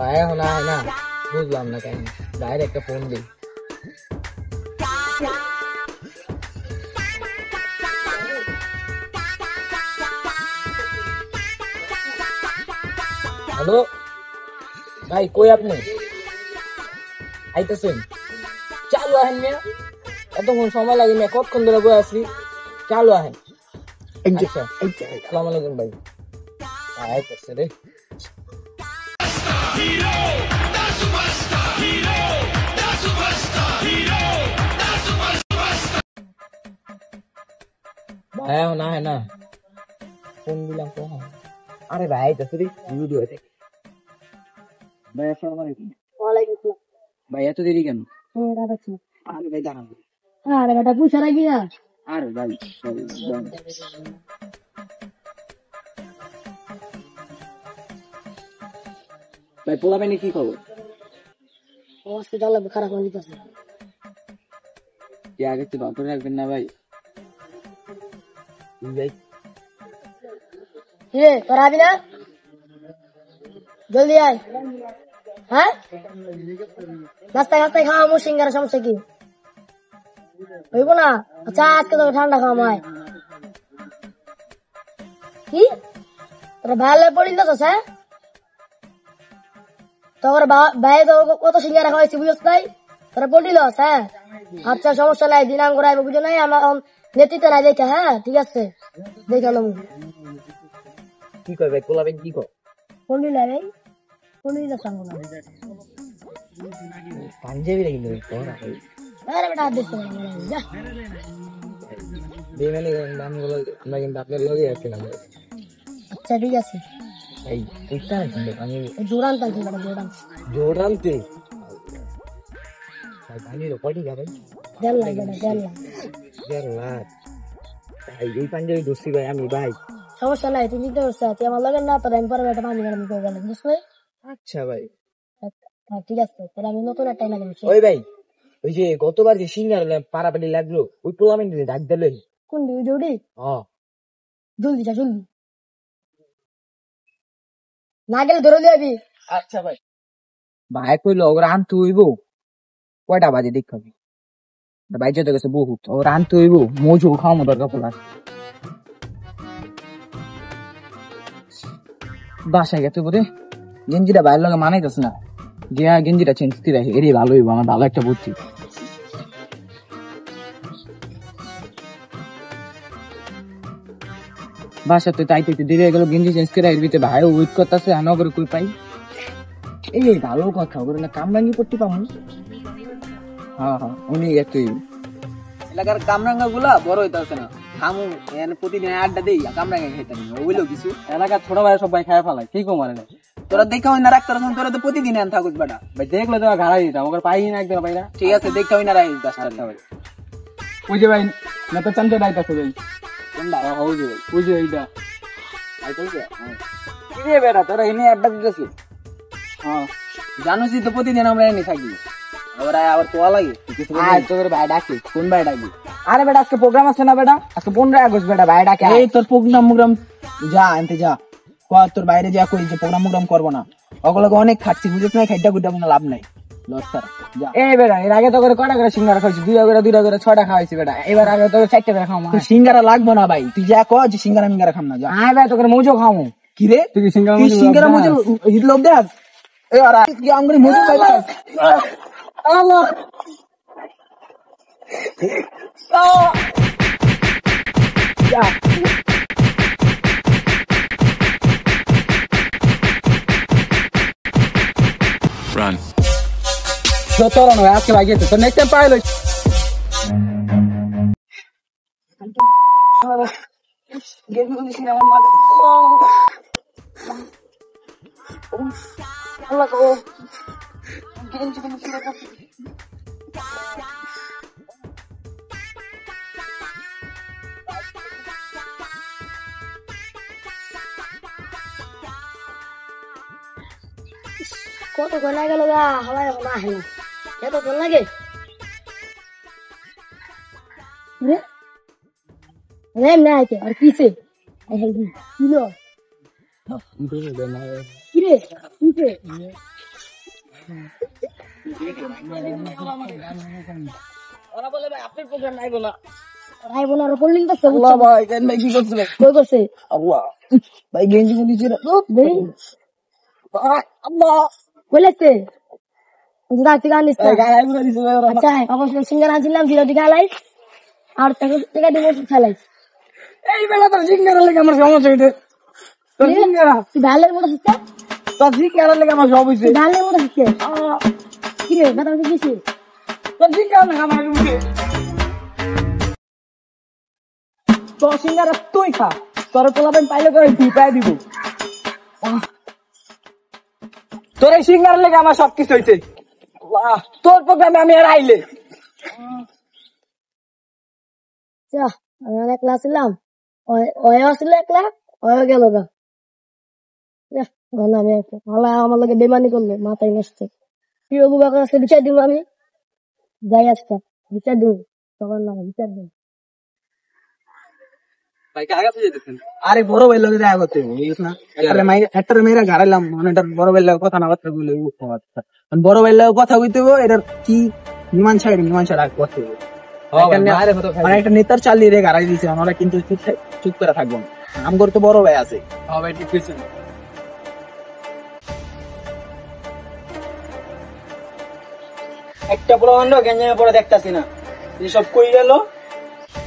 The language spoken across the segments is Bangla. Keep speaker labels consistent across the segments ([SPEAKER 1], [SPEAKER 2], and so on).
[SPEAKER 1] ভাই এখন আয় না, বুঝলাম না কেন। ভাইয়ের একটা ফোন দিই। হ্যালো ভাই, কই আপনি? আইতেছেন? চালু আহেন মিয়া, এতক্ষণ সময় লাগে মিয়া, কতক্ষণ ধরে বয়ে আছি। চালু আহেন। আচ্ছা, আসসালামু আলাইকুম ভাই। আইতেছে রে। ভাই এখন আহে না, ফোন দিলাম কখন? আরে ভাই আইতেছে রে, ভিডিও দেখে। ভাই আসসালামু আলাইকুম।
[SPEAKER 2] ওয়ালাইকুম আসসালাম।
[SPEAKER 1] ভাই এত দেরি কেন?
[SPEAKER 2] রাখছি।
[SPEAKER 1] আরে ভাই দাঁড়ান।
[SPEAKER 2] আরে বেটা পুষা রাখি না।
[SPEAKER 1] আরে ভাই ভাই পোলা পাইনি কি খবর?
[SPEAKER 2] হসপিটাল খারাপ হয়ে যেতেছে।
[SPEAKER 1] কি আগে তো ডক্টর রাখবেন না ভাই? ভাই
[SPEAKER 2] রে তোরা আবি না, জলদি আয়। হ্যাঁ, নাস্তায় নাস্তায় খাওয়া মু সিঙ্গারা, সমস্যা কি হইব না? আচ্ছা আজকে তোকে ঠান্ডা খাওয়া কি তোরা ভালো পড়িল তো? হ্যাঁ, তোর ভাই তো কত সিঙ্গারা খাওয়াইছি বুঝছ নাই? তোরা পড়িল? হ্যাঁ আচ্ছা সমস্যা নাই, দিনাঙ্গ রাইব বুঝো নাই, আমার নেতৃত্ব নাই দেখে। হ্যাঁ ঠিক আছে, দেখালাম।
[SPEAKER 1] কি কয় ভাই, পোলা পাইনি কি কয়?
[SPEAKER 2] পড়িল ভাই, পড়িল সঙ্গ না
[SPEAKER 1] পাঞ্জাবি রে কিন্তু পড়া ভাই।
[SPEAKER 2] আরে বেটা দেখতে যা।
[SPEAKER 1] বেমানি নামগুলো আমরা কিন্তু আপনার লগে আছে না ভাই।
[SPEAKER 2] আচ্ছা ঠিক আছে,
[SPEAKER 1] এই বুঝতে না কিন্তু আমি
[SPEAKER 2] জোরান তাই বেটা, জোরান
[SPEAKER 1] জোরানতে ভাই পানি রে পড়ি গা ভাই।
[SPEAKER 2] 1.5 লাখ বেটা, 1.5 লাখ।
[SPEAKER 1] 1.5 লাখ ভাই, এই পাঞ্জাবি দোস্তি ভাই আমি ভাই।
[SPEAKER 2] সমস্যা নাই, তুই নিতে পারছিস, তুই আমার লগে না, তোর আমি পরে বেটা পানি গরম করে গেলাম বুঝছ ভাই।
[SPEAKER 1] আচ্ছা ভাই,
[SPEAKER 2] হ্যাঁ ঠিক আছে, তাহলে আমি নতুন একটা এনে দেবো।
[SPEAKER 1] ওই ভাই ওই যে গতবার যে সিঙ্গার পারাপাড়ি লাগলো, ওই পোলামেন ডাক দিল।
[SPEAKER 2] কোন দিবি জলদি? জলদি যা, জলদি না গেলে ধরে যাবি।
[SPEAKER 1] আচ্ছা ভাই। ভাই কইলো ওরা আনতে হইব কয়টা বাজে দেখবি? ভাই যেতে গেছে বহুত, ওরা আনতে হইব মজু খাওয়ানো দরকার পোলার। বাসায় গেছে বোধে, গেঞ্জিটা বাইরের লগে মানাইতেছে না, গিয়া গেঞ্জিটা চেঞ্জ করে রাখি, এরই ভালো হইব, আমার ভালো একটা বুদ্ধি। বাসা তো তাইতে একটু দেরি হয়ে গেল, গেঞ্জি চেঞ্জ করে এর ভিতরে ভাই ওয়েট করতেছে, আনা করে কই পাই। এই ভালো কথা করে না, কামরাঙ্গি পড়তে পাবো। হ্যাঁ হ্যাঁ, উনি একটু এলাকার কামরাঙ্গা গুলা বড় হইতেছে না, খামু প্রতিদিন আড্ডা দিই, কামরাঙ্গা খাইতে ওইলো কিছু এলাকার ছোট ভাই সবাই খায় ফেলায়, কি কো মানে তোরা দেখা হয় না রাখতে, তোরা তো প্রতিদিন এন থাকুস বেটা ভাই, দেখলে তো ঘাড়াই দিতাম, ওকে পাই না একদম পাই না। ঠিক আছে দেখা হয় না রাই 10টা ভাই। ওই যে ভাই না তো চান্দে রাইতাছে ভাই, কোনটা? ওই যে ওই যে এইটা আইতাছে। কি রে বেটা তোরা এনে আড্ডা দিতেছিস? হ্যাঁ জানোসই তো প্রতিদিন আমরা এনে থাকি, ওরা আবার তোয়া লাগে। তোর ভাই ডাকে, কোন ভাই ডাকি? আরে বেটা আজকে প্রোগ্রাম আছে না বেটা, আজকে 15 আগস্ট বেটা, ভাই ডাকে। এই তোর প্রোগ্রাম যা আনতে যা, তোর বাইরে যা কই যে প্রোগ্রাম করবো না, ওগুলোকে অনেক খাচ্ছি বুঝিস না, খাইটা গুড্ডা কোনো লাভ নাই। এই বেটা এর আগে তো করে কটা করে সিঙ্গারা খাইছি, 2টা করে 6টা খাওয়াইছি বেটা, এবার আগে তো 4টা করে খাওয়া। সিঙ্গারা লাগবো না ভাই, তুই যা কর যে সিঙ্গারা মিঙ্গারা খাম না, যা। আয় ভাই তোকে মজো খাওয়াবো। কি রে তুই সিঙ্গারা মজো হিটলোক দেখ? এই আর আঙ্গুরি মজো খাইবা। আল্লাহ Run. Total no, ask like it. So next time pilot. Get me this now, mother. Allah go. Get into the machine.
[SPEAKER 2] কত ঘন্টা গেল গা, হাওয়ায় এখন আসে না, এত ফোন লাগে রে রে না আইতে আর কিসে কিলো কিরে কিসে
[SPEAKER 1] ওরা বলে ভাই আপনার প্রোগ্রাম নাই বলা
[SPEAKER 2] ভাই বোন আর পড়লিং তো
[SPEAKER 1] আল্লাহ ভাই কেন ভাই কি করছে ভাই
[SPEAKER 2] কই করছে
[SPEAKER 1] আল্লাহ ভাই গেঞ্জি গুলি ছিল
[SPEAKER 2] দেই
[SPEAKER 1] আল্লাহ
[SPEAKER 2] কইলাতে রাতে গান নিস
[SPEAKER 1] ভাই গায়ে গুলো দিছে ভাই ওরা
[SPEAKER 2] আচ্ছা অবশ্য সিঙ্গার আনছিলাম 0 টাকা লাই আর টাকা দিব খেলাই
[SPEAKER 1] এই বেলা তো সিঙ্গারের লেগে আমার সমস্যা হইছে তো সিঙ্গারা
[SPEAKER 2] ডালের মতো হচ্ছে
[SPEAKER 1] তো সিঙ্গারের লেগে আমার সব হইছে
[SPEAKER 2] ডালের মতো হচ্ছে কি রে কথা কিছু
[SPEAKER 1] তো সিঙ্গার না আমার মুখে তো সিঙ্গারা তুই খা তোর পোলাবেন পাইলে করে দিপাই দিব তোর এই সিঙ্গারের লেগে আমার সবকিছু হইছে আল্লাহ তোর প্রোগ্রামে আমি আর আইলে
[SPEAKER 2] যা আমি অনেক ক্লাস ছিলাম ওই আসলে একলা ওই গেল গা আমি ভালো আমার লোকে বেমানি করলো মাথায় নষ্ট প্রিয় বুবাকে আজকে বিচার দিব আমি যাই আজকে বিচার দিব তখন না বিচার দিব
[SPEAKER 1] ভাই কার কাছে যেতেছেন আরে বড় ভাই লগে দেখা করতে বুঝিস না একটা মেয়েরা ঘাড়াইলাম মানে এটা বড় ভাই লগে কথা না কথা বলে বড় ভাই লগে কথা কইতে হবে এটার কি নিমান ছাড় আগ করতে হবে মানে একটা নেতার চালিয়ে রে গাড়াই দিয়েছে আমরা কিন্তু চুপ করে থাকবো না আম করতে বড় ভাই আছে একটা প্রমাণ গেঞ্জামের পরে দেখতাছি না সব কই গেল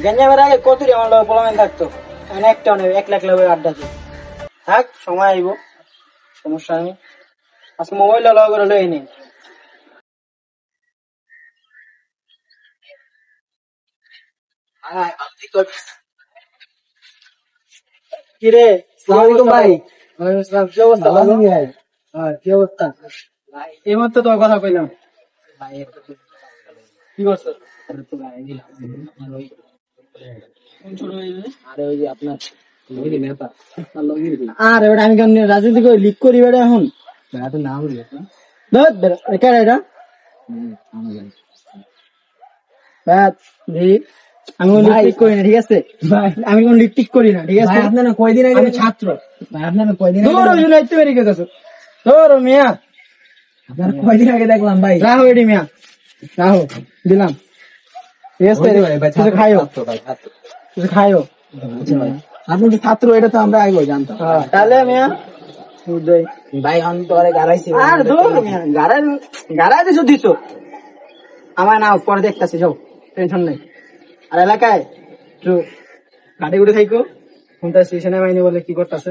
[SPEAKER 1] গেঞ্জামের আগে কত আমার লোক প্রমাণ থাকতো এখন একটা নেই 1 লাখ লোকের আড্ডা দিই থাক সময় আইব সমস্যা নেই আজকে মোবাইল লগ করে লই নি কিরে আসসালামু ভাই কি অবস্থা ভালো ভাই কি অবস্থা এই মত তো কথা কইলাম কি করছ আরে ওটা আমি কেন রাজনীতি করে লিক করি বেড়া এখন আমি লিক করি না ঠিক আছে আমি কোন লিক করি না ঠিক আছে আপনার কয়দিন আগে ছাত্র আপনার কয়দিন তোর মিয়া আপনার কয়দিন আগে দেখলাম ভাই রাহো এডি মিয়া রাহো দিলাম ঠিক আছে কিছু খাইও কিছু খাইও আপনি যে ছাত্র এটা তো আমরা আগে জানতাম তাহলে মিয়া ভাই আমি তো আরে গাড়াইছি আর গাড়াই দিছো দিছো আমার না পরে দেখতেছি যাও টেনশন নেই আর এলাকায় একটু কাটে কুটে থাইকো কোনটা সেনাবাহিনী বলে কি করতেছে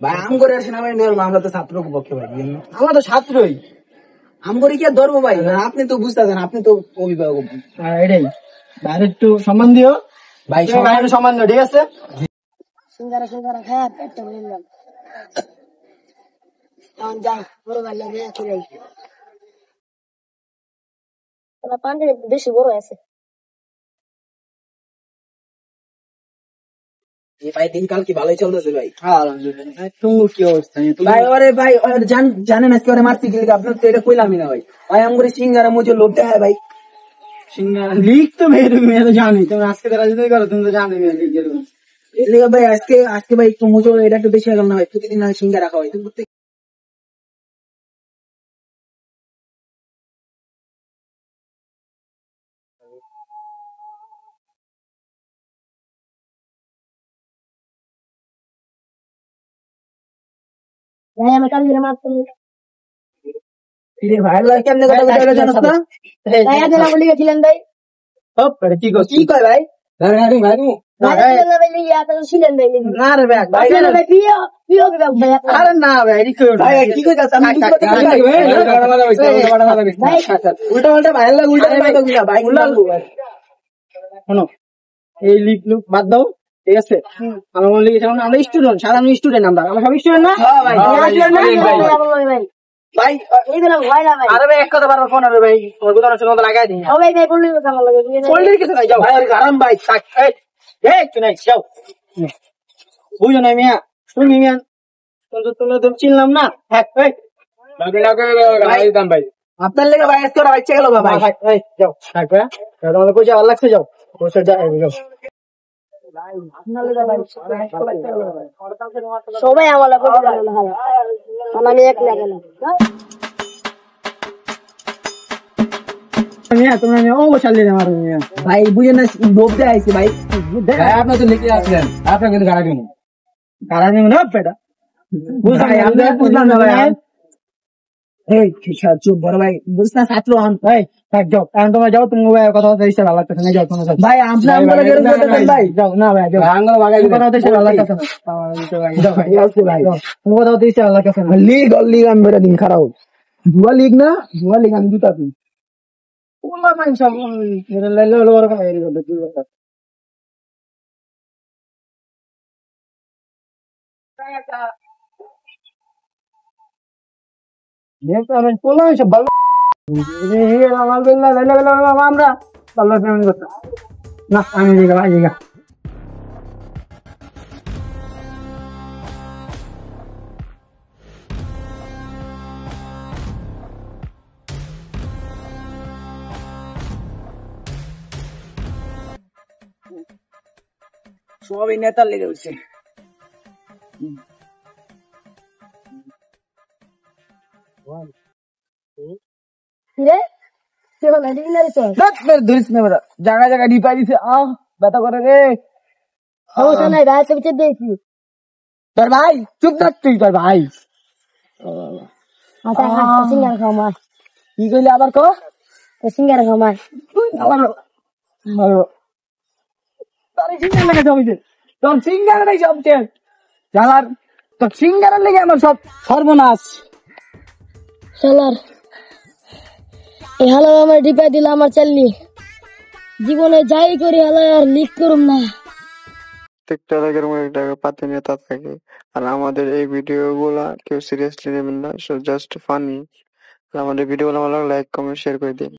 [SPEAKER 1] ভাই আম করে আর সেনাবাহিনী ধরবো আমরা তো ছাত্র পক্ষে ভাই আমরা তো ছাত্রই আম করে কি আর ধরবো ভাই আপনি তো বুঝতেছেন আপনি তো অভিভাবক এটাই বাইরে একটু সম্মান দিও ভাই সবাই সম্মান দিও ঠিক আছে
[SPEAKER 2] সিঙ্গারা খায় পেটটা বললাম তখন যাই বড় ভাই লাগে যাই পানি বেশি বড় আছে
[SPEAKER 1] ভাই দিনকাল কি ভালোই চলতেছে ভাই কি অবস্থা ভাই ওরে ভাই জানেন আজকে ওরে মারতে গেলে আপনার তো এটা কইলামই না ভাই ভাই আম করে সিঙ্গারা মুজে লোভ দেখায় ভাই সিঙ্গারা লিখ তো ভাই তুমি তো জানি তুমি আজকে রাজনীতি করো তুমি তো জানো ভাই আজকে ভাই একটু মুজো এটা একটু বেশি হয়ে গেল না ভাই প্রতিদিন সিঙ্গারা খাওয়াই তুমি
[SPEAKER 2] ভাই আমি কাল দিলাম মারতে
[SPEAKER 1] ভাই কেমনে কথা বলে জানো না
[SPEAKER 2] ভাই আজ না বলি গেছিলেন ভাই
[SPEAKER 1] কি কয় ভাই
[SPEAKER 2] না রে ভাই আরে না ভাই কি কই উল্টা উল্টা ভাই ভাই শোনো এই লিক লুক বাদ দাও ঠিক আছে আমার মনে লিখেছে আমরা স্টুডেন্ট সাধারণ স্টুডেন্ট আমরা সব স্টুডেন্ট না ভাই এই দিলাম ভাই না ভাই আরে ভাই এক কথা বারবার ফোন হবে ভাই ওর কথা শুনে তো লাগাই দিই ভাই ভাই বললি কথা আমার লাগে বললি কিছু নাই যাও ভাই আরাম ভাই থাক এই তুই নাই যাও বুঝো না মিয়া তুমি মিয়া তুমি তো চিনলাম না হ্যাঁ এই ভাই আপনার লেগে ভাই আজকে ওরা বাচ্চা গেল ভাই এই যাও থাক ভাই তোমাদের কইছে ভালো লাগছে যাও কোসে যাও সবাই আমার আমি এক লাগে না তোমরা ও বসালে আমার ভাই বুঝে না লোভ দেয় আইছে ভাই
[SPEAKER 1] ভাই আপনি তো লিখে আসলেন আপনার কিন্তু গাড়া দিন
[SPEAKER 2] কারণ না পেটা বুঝাই আমরা বুঝলাম না ভাই এই চুপ বড় ভাই বুঝছ না ছাত্র আন ভাই থাক যাও এখন তোমরা যাও তুমি কথা কথা হিসেবে ভালো লাগতেছে না যাও তোমরা ভাই আমরা আমরা গেরো করতে ভাই যাও না ভাই যাও
[SPEAKER 1] আঙ্গুল বাগাই
[SPEAKER 2] কথা কথা হিসেবে ভালো লাগতেছে না যাও ভাই আসছে ভাই তুমি কথা কথা হিসেবে ভালো লাগতেছে না লিগ আমি বেটা দিন খারাপ জুয়া লিগ না জুয়া লিগ আমি জুতা তুমি ওলা মান সব এর লাইলো হলো বড় কথা এর কথা তুই কথা দেখতে আমি পোলা সব ভালো আমার বেলা লাইলো গেল আমরা ভালো পেমেন্ট করতে না আমি দিগা ভাই দিগা সবই নেতার লেগে হচ্ছে জায়গা জায়গা ডিপাই দিছে ব্যথা করে রে তোর ভাই চুপ থাক তুই তোর ভাই কি কইলি আবার কো
[SPEAKER 3] সিঙ্গারা খামার
[SPEAKER 2] আবার তোর সিঙ্গার লেগে জমিছে তোর সিঙ্গার নেই সবচেয়ে জালার তোর সিঙ্গারের লেগে আমার সব সর্বনাশ
[SPEAKER 3] শালার এই হালা আমার ডিপাই দিল আমার চাল্লি জীবনে যাই করি হালা আর লিক করুম না
[SPEAKER 4] প্রত্যেকটা এলাকার মধ্যে একটা পাতি নেতা থাকে আর আমাদের এই ভিডিও গুলা কেউ সিরিয়াসলি নেবেন না, জাস্ট ফানি। আমাদের ভিডিও গুলো ভালো লাগলে লাইক কমেন্ট শেয়ার করে দিন।